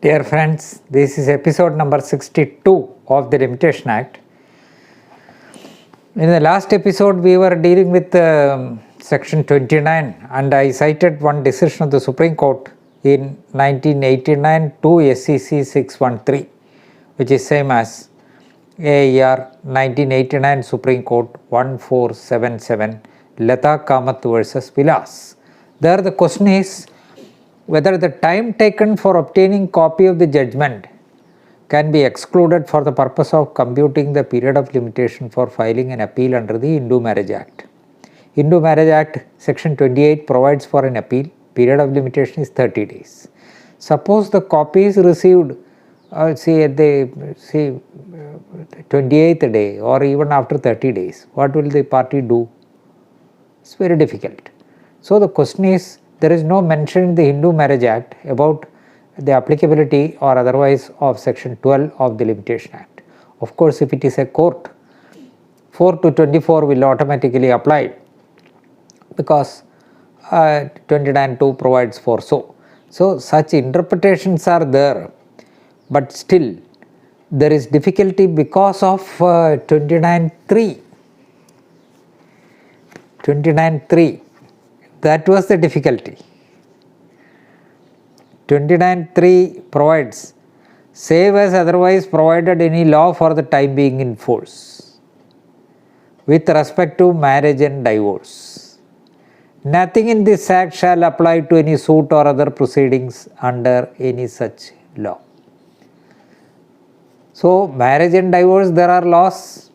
Dear friends, this is episode number 62 of the Limitation Act. In the last episode, we were dealing with section 29 and I cited one decision of the Supreme Court in 1989 to SEC 613, which is same as AIR 1989 Supreme Court 1477 Lata Kamath versus Vilas. There the question is whether the time taken for obtaining copy of the judgment can be excluded for the purpose of computing the period of limitation for filing an appeal under the Hindu Marriage Act. Hindu Marriage Act section 28 provides for an appeal. Period of limitation is 30 days. Suppose the copy is received at the 28th day or even after 30 days. What will the party do? It's very difficult. So the question is, there is no mention in the Hindu Marriage Act about the applicability or otherwise of section 12 of the Limitation Act. Of course, if it is a court, 4 to 24 will automatically apply because 29(2) provides for so. So such interpretations are there, but still there is difficulty because of 29(3). 29(3). That was the difficulty. 29(3) provides, save as otherwise provided any law for the time being in force with respect to marriage and divorce. Nothing in this act shall apply to any suit or other proceedings under any such law. So, marriage and divorce, there are laws.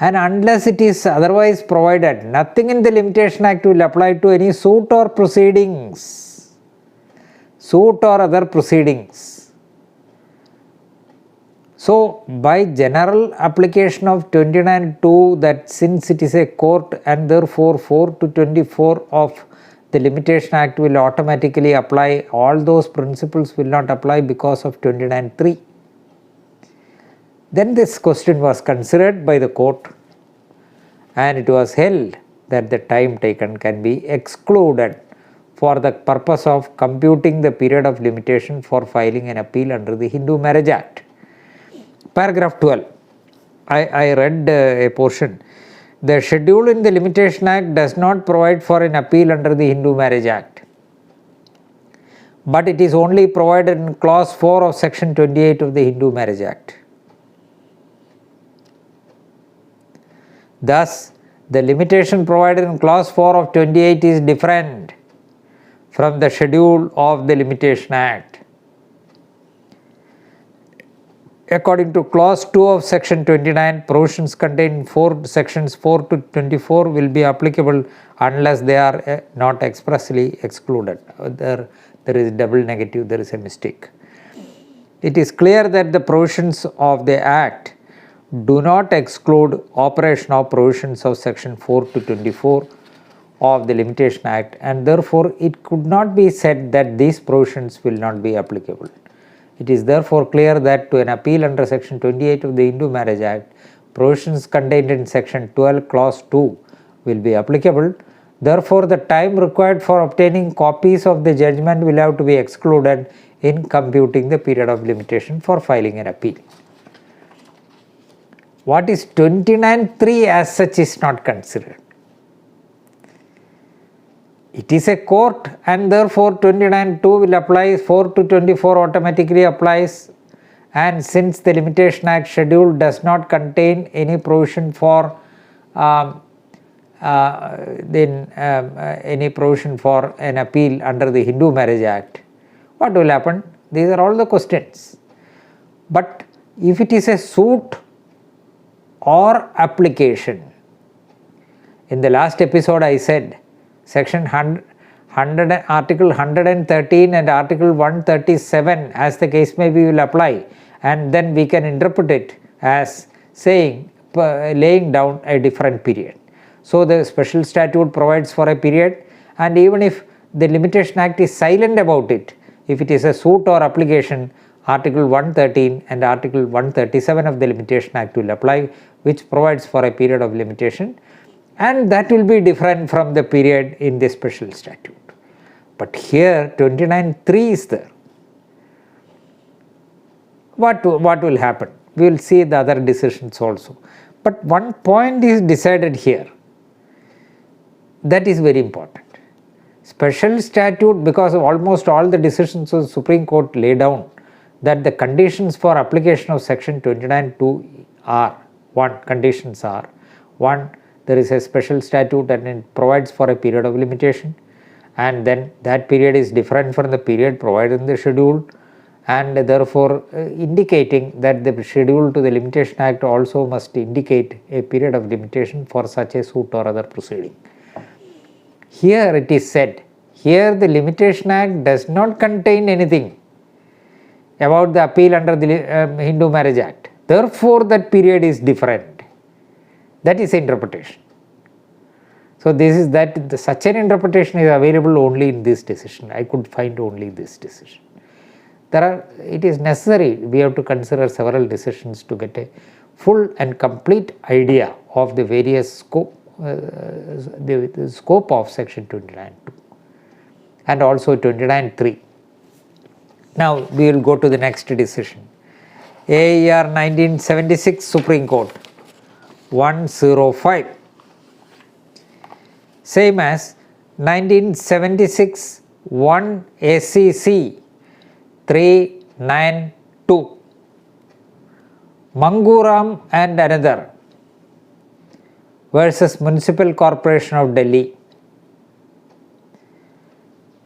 And unless it is otherwise provided, nothing in the Limitation Act will apply to any suit or proceedings. Suit or other proceedings. So, by general application of 29(2), that since it is a court and therefore 4 to 24 of the Limitation Act will automatically apply, all those principles will not apply because of 29(3). Then this question was considered by the court and it was held that the time taken can be excluded for the purpose of computing the period of limitation for filing an appeal under the Hindu Marriage Act. Paragraph 12, I read a portion. The schedule in the Limitation Act does not provide for an appeal under the Hindu Marriage Act, but it is only provided in clause 4 of section 28 of the Hindu Marriage Act. Thus, the limitation provided in clause 4 of 28 is different from the schedule of the Limitation Act. According to clause 2 of section 29, provisions contained in sections 4 to 24 will be applicable unless they are not expressly excluded. There is double negative, there is a mistake. It is clear that the provisions of the Act do not exclude operation of provisions of section 4 to 24 of the Limitation Act, and therefore it could not be said that these provisions will not be applicable. It is therefore clear that to an appeal under section 28 of the Hindu Marriage Act, provisions contained in section 12 clause 2 will be applicable. Therefore, the time required for obtaining copies of the judgment will have to be excluded in computing the period of limitation for filing an appeal. What is 29(3) as such is not considered. It is a court and therefore 29(2) will apply, 4 to 24 automatically applies, and since the Limitation Act schedule does not contain any provision for any provision for an appeal under the Hindu Marriage Act, what will happen? These are all the questions. But if it is a suit or application, in the last episode I said section article 113 and article 137 as the case may be will apply, and then we can interpret it as saying laying down a different period. So the special statute provides for a period, and even if the Limitation Act is silent about it, if it is a suit or application, article 113 and article 137 of the Limitation Act will apply, which provides for a period of limitation, and that will be different from the period in the special statute. But here 29(3) is there. what will happen? We will see the other decisions also. But one point is decided here, that is very important. Special statute, because almost all the decisions of the Supreme Court lay down that the conditions for application of section 29(2) are, conditions are, 1, there is a special statute and it provides for a period of limitation, and then that period is different from the period provided in the schedule, and therefore indicating that the schedule to the Limitation Act also must indicate a period of limitation for such a suit or other proceeding. Here it is said, here the Limitation Act does not contain anything about the appeal under the Hindu Marriage Act. Therefore, that period is different. That is interpretation. So, this is that such an interpretation is available only in this decision. I could find only this decision. It is necessary, we have to consider several decisions to get a full and complete idea of the various scope, the scope of section 29(2) and also 29(3). Now, we will go to the next decision. AIR 1976 Supreme Court 105. Same as 1976 1 ACC 392. Manguram and another versus Municipal Corporation of Delhi.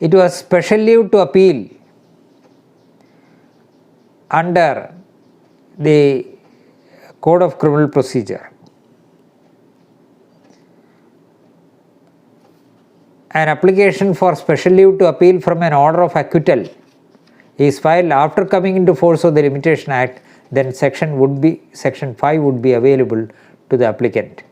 It was special leave to appeal under the Code of Criminal Procedure. An application for special leave to appeal from an order of acquittal is filed after coming into force of the Limitation Act, then section 5 would be available to the applicant.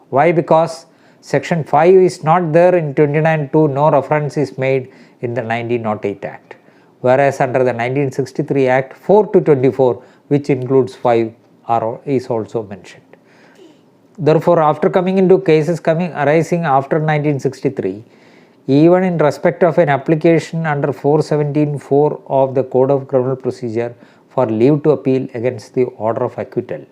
Why? Because section 5 is not there in 29(2), no reference is made in the 1908 Act, whereas under the 1963 Act 4 to 24, which includes 5, is also mentioned. Therefore, after coming into cases arising after 1963, even in respect of an application under 417(4) of the Code of Criminal Procedure for leave to appeal against the order of acquittal,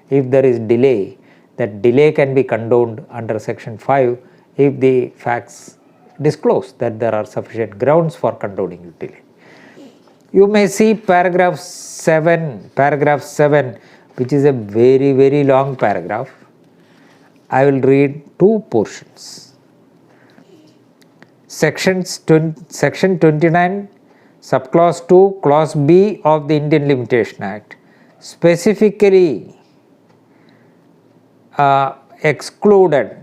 if there is delay, that delay can be condoned under section 5 if the facts disclose that there are sufficient grounds for condoning the delay. You may see paragraph 7, which is a very, very long paragraph. I will read two portions. Section 29, subclause 2, clause B of the Indian Limitation Act specifically excluded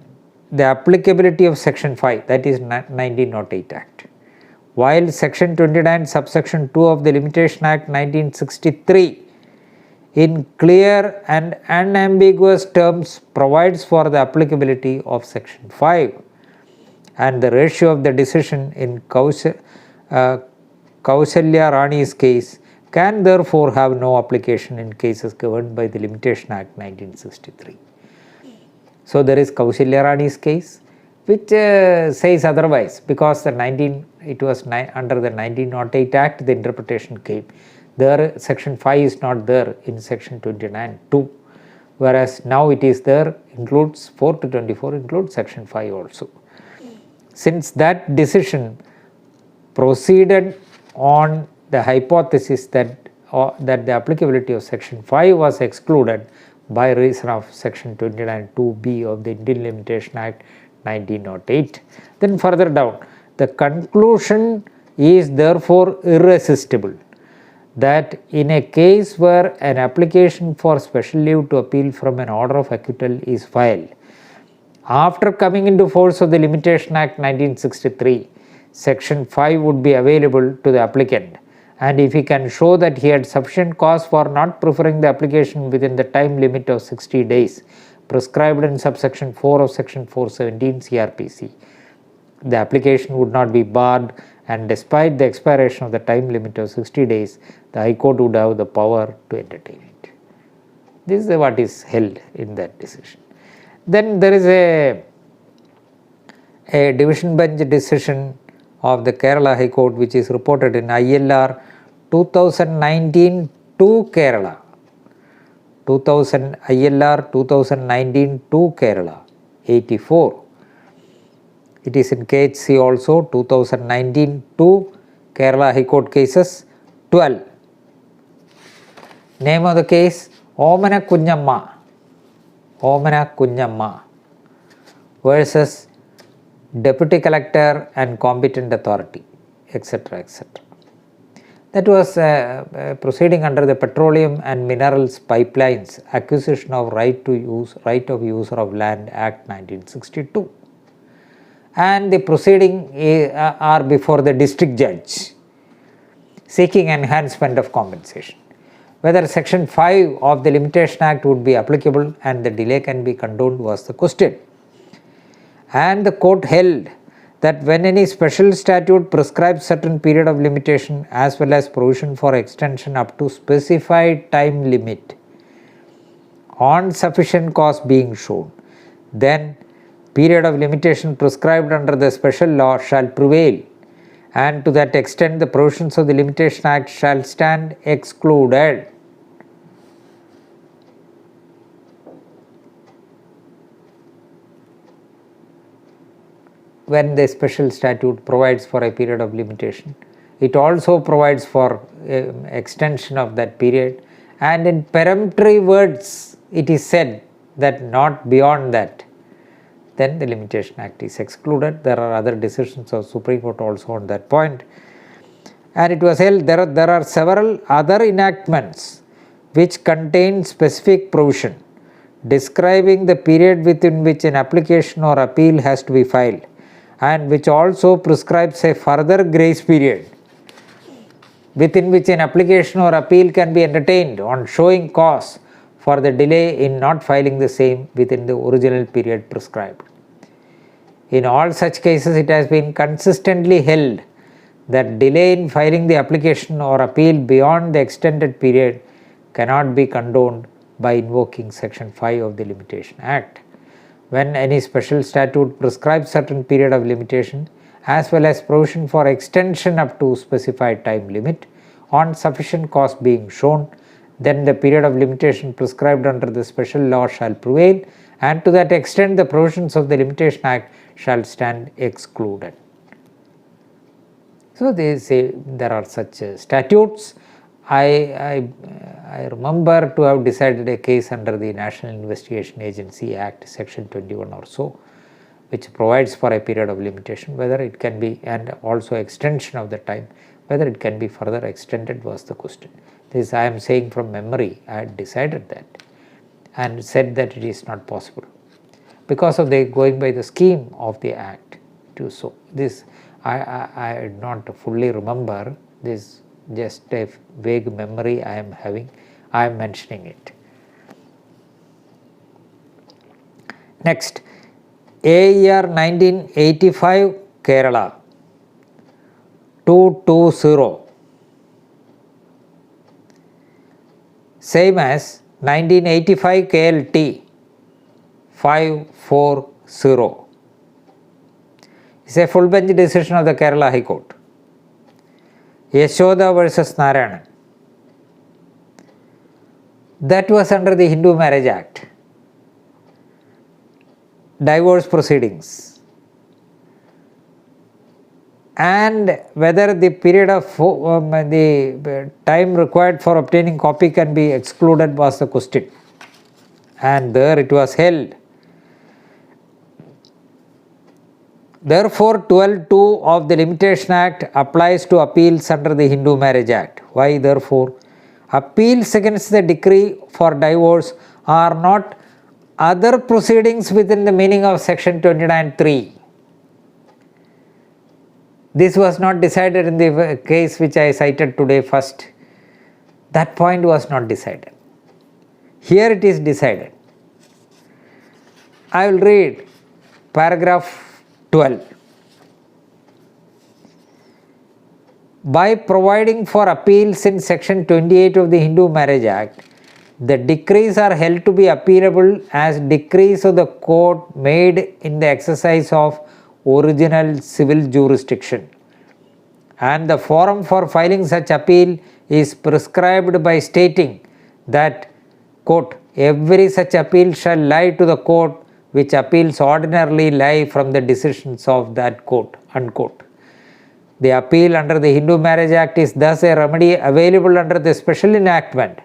the applicability of section 5, that is 1908 Act, while section 29 subsection 2 of the Limitation Act 1963 in clear and unambiguous terms provides for the applicability of section 5, and the ratio of the decision in Kausalya Rani's case can therefore have no application in cases governed by the Limitation Act 1963. So, there is Kausalya Rani's case, which says otherwise, because it was under the 1908 Act the interpretation came. There section 5 is not there in section 29(2), whereas now it is there, includes 4 to 24, includes section 5 also. Since that decision proceeded on the hypothesis that the applicability of section 5 was excluded by reason of section 29(2)(b) of the Indian Limitation Act 1908, then further down, the conclusion is therefore irresistible that in a case where an application for special leave to appeal from an order of acquittal is filed after coming into force of the Limitation Act 1963, section 5 would be available to the applicant, and if he can show that he had sufficient cause for not preferring the application within the time limit of 60 days prescribed in subsection 4 of section 417 CRPC, the application would not be barred, and despite the expiration of the time limit of 60 days, the High Court would have the power to entertain it. This is what is held in that decision. Then there is a division bench decision of the Kerala High Court, which is reported in ILR 2019-2 to Kerala. 2000 ILR 2019 to Kerala 84. It is in KHC also 2019 to Kerala High Court cases 12. Name of the case Omana Kunyamma versus Deputy Collector and Competent Authority, etc. etc. That was proceeding under the Petroleum and Minerals Pipelines Acquisition of Right of User of Land Act 1962. And the proceeding are before the district judge seeking enhancement of compensation. Whether section 5 of the Limitation Act would be applicable and the delay can be condoned was the question. And the court held that when any special statute prescribes certain period of limitation as well as provision for extension up to specified time limit on sufficient cause being shown, then period of limitation prescribed under the special law shall prevail, and to that extent the provisions of the Limitation Act shall stand excluded. When the special statute provides for a period of limitation, it also provides for extension of that period, and in peremptory words it is said that not beyond that, then the Limitation Act is excluded. There are other decisions of Supreme Court also on that point. And it was held there are several other enactments which contain specific provision describing the period within which an application or appeal has to be filed, and which also prescribes a further grace period within which an application or appeal can be entertained on showing cause for the delay in not filing the same within the original period prescribed. In all such cases, it has been consistently held that delay in filing the application or appeal beyond the extended period cannot be condoned by invoking section 5 of the Limitation Act. When any special statute prescribes certain period of limitation as well as provision for extension up to specified time limit on sufficient cause being shown, then the period of limitation prescribed under the special law shall prevail, and to that extent the provisions of the Limitation Act shall stand excluded. So they say there are such statutes. I remember to have decided a case under the National Investigation Agency Act section 21 or so, which provides for a period of limitation, whether it can be, and also extension of the time, whether it can be further extended was the question. This I am saying from memory. I had decided that and said that it is not possible because of the going by the scheme of the act to so. This I not fully remember, this just a vague memory I am having, I am mentioning it. Next, AER 1985 Kerala 220, same as 1985 KLT 540. It's a full bench decision of the Kerala High Court. Yashoda versus Narayanan. That was under the Hindu Marriage Act. Divorce proceedings. And whether the period of the time required for obtaining copy can be excluded was the question. And there it was held. Therefore, 12(2) of the Limitation Act applies to appeals under the Hindu Marriage Act. Why therefore? Appeals against the decree for divorce are not other proceedings within the meaning of section 29(3). This was not decided in the case which I cited today first. That point was not decided. Here it is decided. I will read paragraph 12. By providing for appeals in section 28 of the Hindu Marriage Act, the decrees are held to be appealable as decrees of the court made in the exercise of original civil jurisdiction, and the forum for filing such appeal is prescribed by stating that, quote, every such appeal shall lie to the court which appeals ordinarily lie from the decisions of that court, unquote. The appeal under the Hindu Marriage Act is thus a remedy available under the special enactment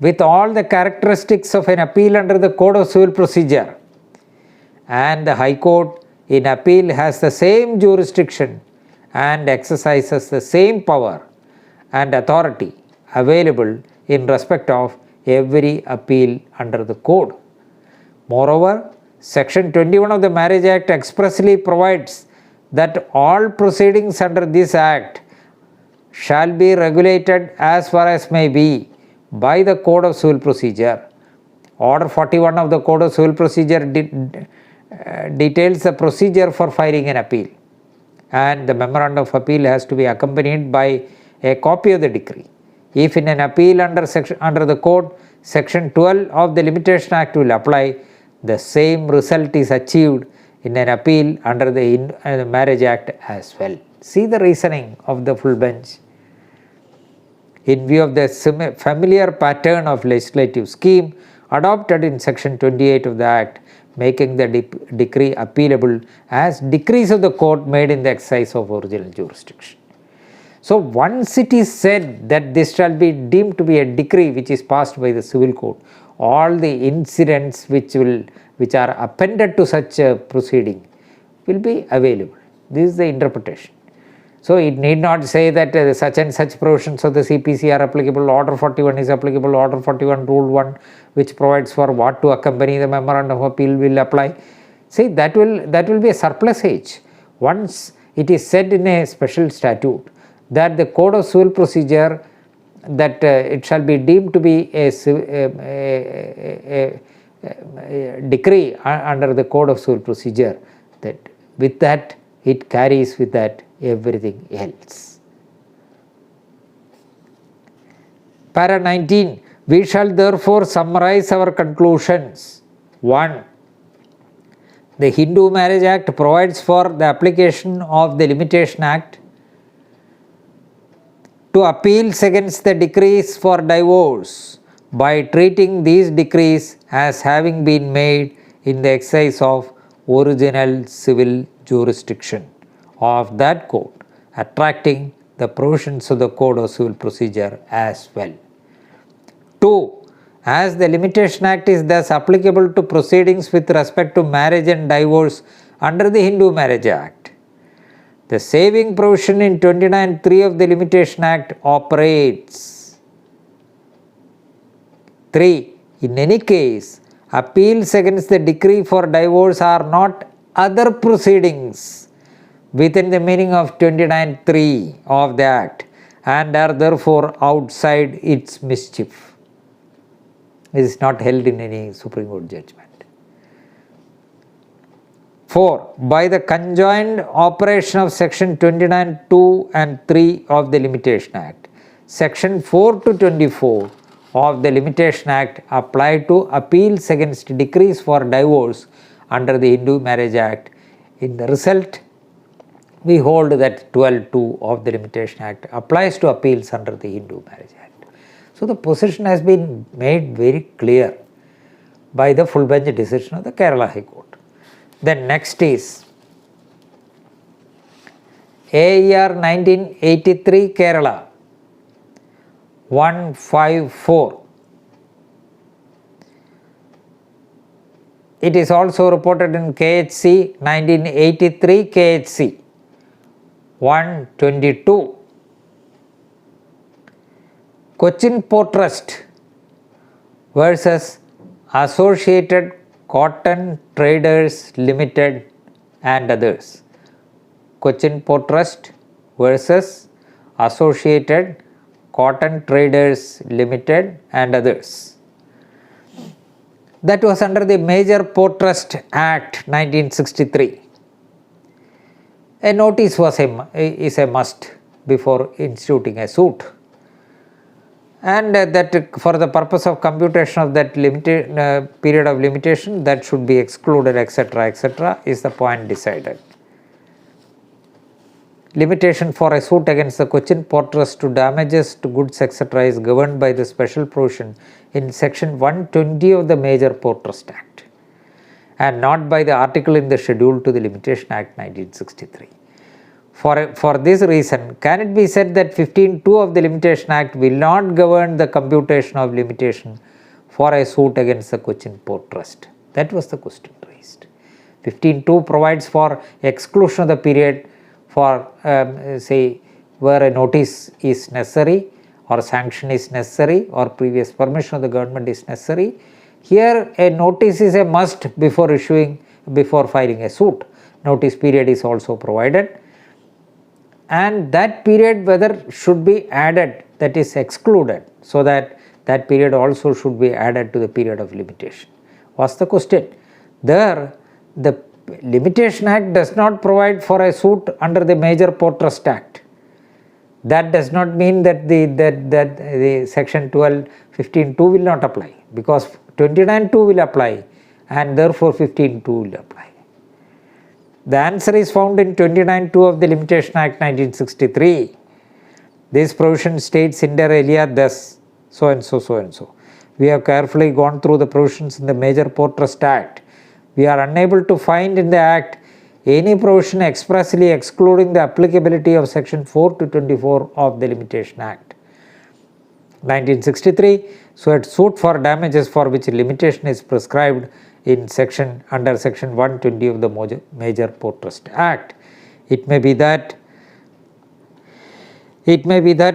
with all the characteristics of an appeal under the Code of Civil Procedure, and the High Court in appeal has the same jurisdiction and exercises the same power and authority available in respect of every appeal under the code. Moreover, Section 21 of the Marriage Act expressly provides that all proceedings under this Act shall be regulated as far as may be by the Code of Civil Procedure. Order 41 of the Code of Civil Procedure details the procedure for filing an appeal, and the memorandum of appeal has to be accompanied by a copy of the decree. If in an appeal under the code, Section 12 of the Limitation Act will apply, the same result is achieved in an appeal under the Marriage Act as well. See the reasoning of the full bench. In view of the familiar pattern of legislative scheme adopted in Section 28 of the Act, making the decree appealable as decrees of the court made in the exercise of original jurisdiction. So once it is said that this shall be deemed to be a decree which is passed by the civil court, all the incidents which are appended to such a proceeding will be available. This is the interpretation. So it need not say that such and such provisions of the CPC are applicable. Order 41 is applicable. Order 41 Rule 1, which provides for what to accompany the memorandum of appeal, will apply. See, that will be a surplusage. Once it is said in a special statute that the Code of Civil Procedure, that it shall be deemed to be a decree under the Code of Civil Procedure, that with that it carries with that everything else. Para 19. We shall therefore summarize our conclusions. 1. The Hindu Marriage Act provides for the application of the Limitation Act to appeals against the decrees for divorce by treating these decrees as having been made in the exercise of original civil jurisdiction of that court, attracting the provisions of the Code of Civil Procedure as well. 2. As the Limitation Act is thus applicable to proceedings with respect to marriage and divorce under the Hindu Marriage Act, the saving provision in 29(3) of the Limitation Act operates. 3. In any case, appeals against the decree for divorce are not other proceedings within the meaning of 29(3) of the Act and are therefore outside its mischief. It is not held in any Supreme Court judgment. 4. By the conjoined operation of Section 29(2) and 3 of the Limitation Act, Section 4 to 24 of the Limitation Act apply to appeals against decrees for divorce under the Hindu Marriage Act. In the result, we hold that 12(2) of the Limitation Act applies to appeals under the Hindu Marriage Act. So the position has been made very clear by the full bench decision of the Kerala High Court. Then next is AER 1983 Kerala 154. It is also reported in KHC 1983 KHC 122. Cochin Port Trust versus Associated Cotton Traders Limited and others. Cochin Port Trust versus Associated Cotton Traders Limited and others. That was under the Major Port Trust Act 1963. A notice is a must before instituting a suit. And that for the purpose of computation of that period of limitation, that should be excluded, etc., etc., is the point decided. limitation for a suit against the Cochin Port Trust to damages to goods etc. is governed by the special provision in section 120 of the Major Port Trust Act and not by the article in the schedule to the Limitation Act 1963. For this reason, can it be said that 15(2) of the Limitation Act will not govern the computation of limitation for a suit against the Cochin Port Trust? That was the question raised. 15(2) provides for exclusion of the period for say where a notice is necessary or sanction is necessary or previous permission of the government is necessary. Here a notice is a must before filing a suit. Notice period is also provided, and that period whether should be added, that is excluded, so that period also should be added to the period of limitation was the question. There the Limitation Act does not provide for a suit under the Major Port Trust Act. That does not mean that the section 15(2) will not apply, because 29(2) will apply and therefore 15(2) will apply. The answer is found in 29(2) of the Limitation Act 1963. This provision states inter alia thus, so and so, so and so. We have carefully gone through the provisions in the Major Port Trust Act. We are unable to find in the Act any provision expressly excluding the applicability of section 4 to 24 of the Limitation Act 1963. So a suit for damages for which limitation is prescribed in under section 120 of the Major Port Trust Act. It may be that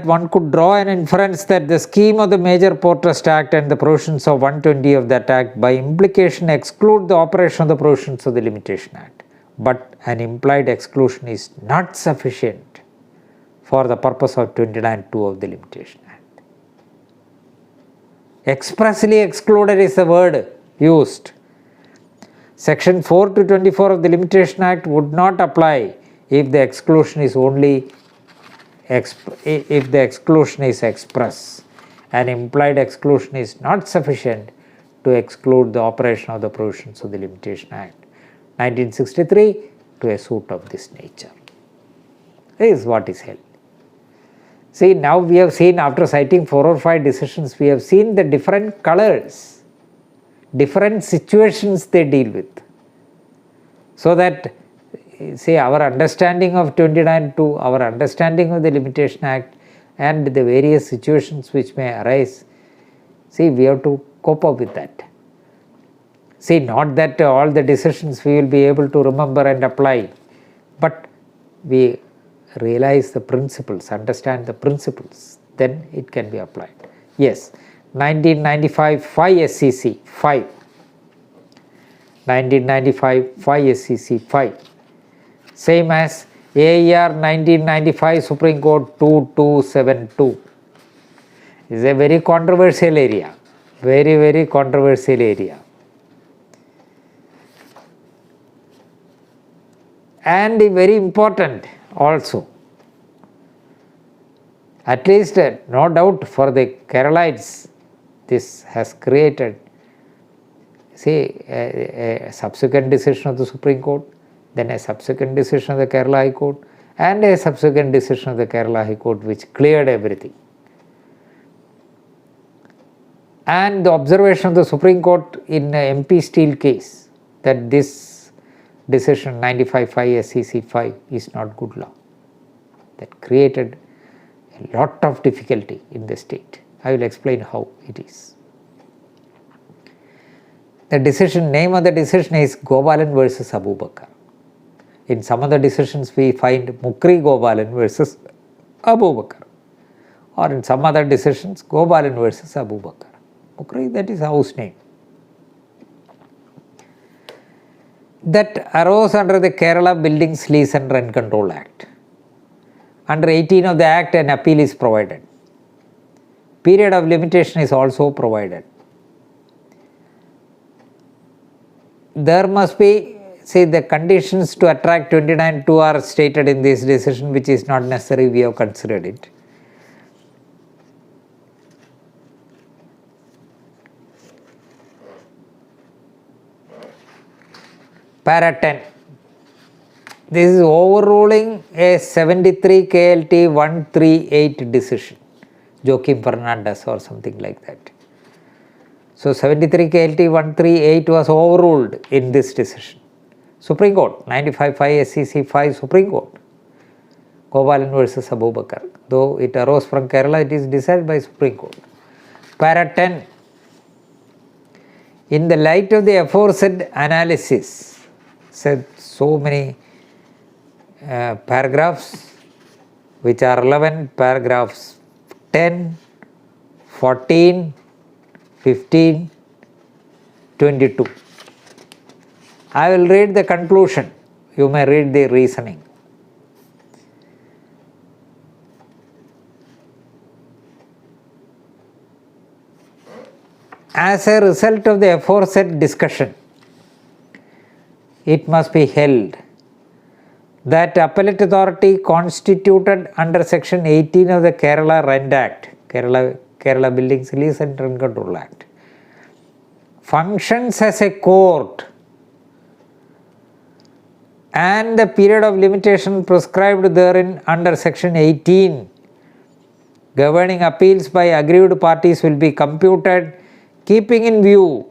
one could draw an inference that the scheme of the Major Port Trust Act and the provisions of 120 of that Act by implication exclude the operation of the provisions of the Limitation Act. But an implied exclusion is not sufficient for the purpose of 29(2) of the Limitation Act. Expressly excluded is the word used. Section 4 to 24 of the Limitation Act would not apply if the exclusion is express. An implied exclusion is not sufficient to exclude the operation of the provisions of the Limitation Act 1963 to a suit of this nature. This is what is held. See, now we have seen, after citing 4 or 5 decisions, we have seen the different colors, different situations they deal with. So that, see, our understanding of 29(2), our understanding of the Limitation Act and the various situations which may arise, see, we have to cope up with that. See, not that all the decisions we will be able to remember and apply, but we realize the principles, understand the principles, then it can be applied. Yes, 1995 5 SCC 5. 1995 5 SCC 5. Same as AIR 1995 Supreme Court 2272. Is a very controversial area, very controversial area. And very important also. At least no doubt for the Keralites, this has created, say, a subsequent decision of the Supreme Court, then a subsequent decision of the Kerala High Court, and a subsequent decision of the Kerala High Court which cleared everything. And the observation of the Supreme Court in MP Steel case, that this decision 95 5 SCC 5 is not good law. That created a lot of difficulty in the state. I will explain how it is. The decision, name of the decision is Gopalan versus Abubakar. In some other decisions we find Mukri Gopalan versus Abubakar, or in some other decisions Gopalan versus Abubakar. Mukri, that is house name. That arose under the Kerala Buildings Lease and Rent Control Act. Under 18 of the Act, an appeal is provided. Period of limitation is also provided. There must be, say, the conditions to attract 29(2) are stated in this decision, which is not necessary, we have considered it. Para 10. This is overruling a 73 KLT 138 decision, Joaquim Fernandez or something like that. So 73 KLT 138 was overruled in this decision. Supreme Court, 95-5 SEC 5 Supreme Court. Gopalan versus Abubakar. Though it arose from Kerala, it is decided by Supreme Court. Para 10. In the light of the aforesaid analysis, said so many paragraphs which are relevant, paragraphs 10, 14, 15, 22. I will read the conclusion. You may read the reasoning. As a result of the aforesaid discussion, it must be held that appellate authority constituted under section 18 of the Kerala Rent Act, Kerala Buildings Lease and Rent Control Act, functions as a court, and the period of limitation prescribed therein under section 18 governing appeals by aggrieved parties will be computed keeping in view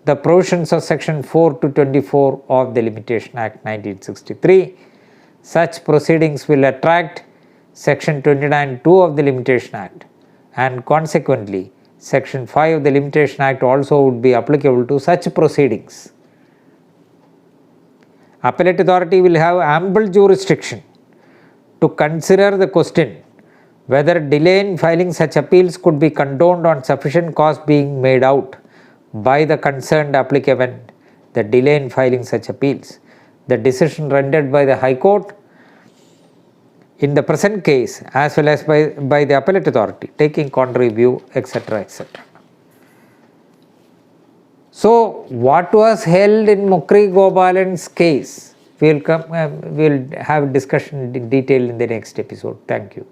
the provisions of section 4 to 24 of the Limitation Act 1963. Such proceedings will attract section 29(2) of the Limitation Act, and consequently section 5 of the Limitation Act also would be applicable to such proceedings. Appellate authority will have ample jurisdiction to consider the question whether delay in filing such appeals could be condoned on sufficient cost being made out by the concerned applicant, the delay in filing such appeals. The decision rendered by the High Court in the present case as well as by the appellate authority taking contrary view, etc., etc. So, what was held in Mukri Gopalan's case, we will have discussion in detail in the next episode. Thank you.